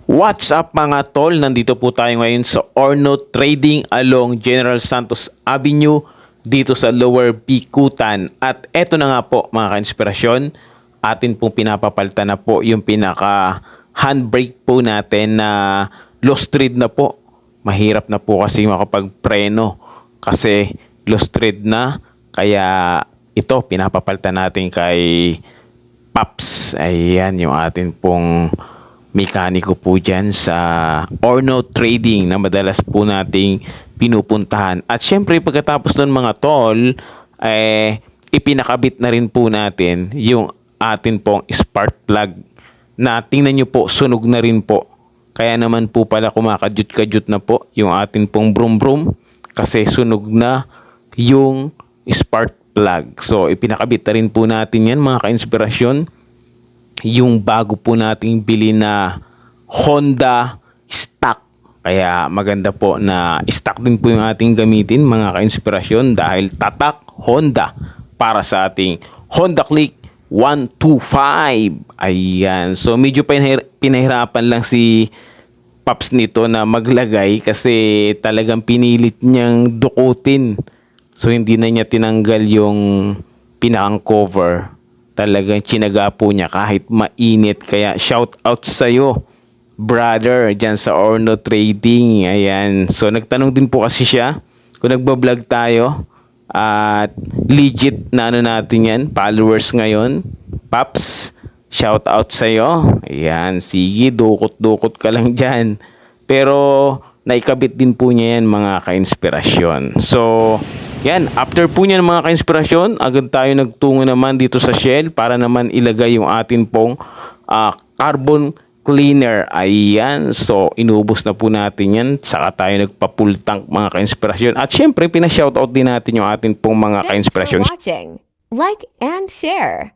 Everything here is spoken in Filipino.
What's up mga tol? Nandito po tayo ngayon sa Orno Trading along General Santos Avenue dito sa Lower Bikutan. At eto na nga po mga ka-inspirasyon, atin pong pinapapalitan na po yung pinaka handbrake po natin na lost thread na po. Mahirap na po kasi makapagpreno kasi lost thread na. Kaya ito pinapapalitan natin kay Paps. Ayan yung atin pong mekaniko po dyan sa Orno Trading na madalas po nating pinupuntahan. At syempre pagkatapos nun mga tol, ipinakabit na rin po natin yung atin pong spark plug na tingnan nyo po, sunog na rin po. Kaya naman po pala kumakadyut-kadyut na po yung atin pong brum brum kasi sunog na yung spark plug. So ipinakabit na rin po natin yan mga ka-inspirasyon. Yung bago po nating bili na Honda stock. Kaya maganda po na stock din po yung ating gamitin mga ka-inspirasyon dahil tatak Honda para sa ating Honda Click 125. Ayan. So medyo pinahirapan lang si Paps nito na maglagay kasi talagang pinilit niyang dukutin. So hindi na niya tinanggal yung pinakang cover. Talagang chinaga po niya kahit mainit. Kaya shout out sa'yo, brother, dyan sa Orno Trading. Ayan. So nagtanong din po kasi siya kung nagbablog tayo at legit na ano natin yan, followers ngayon. Paps, shout out sa'yo. Ayan. Sige, dukot-dukot ka lang dyan. Pero naikabit din po niya yan mga ka-inspirasyon. So yan, after po niyan mga ka-inspirasyon, agad tayo nagtungo naman dito sa Shell para naman ilagay yung atin pong carbon cleaner. Ayan, so inubos na po natin yan. Saka tayo nagpa-full tank mga ka-inspirasyon. At syempre, pinashoutout din natin yung atin pong mga ka-inspirasyon. Thanks for watching. Like and share.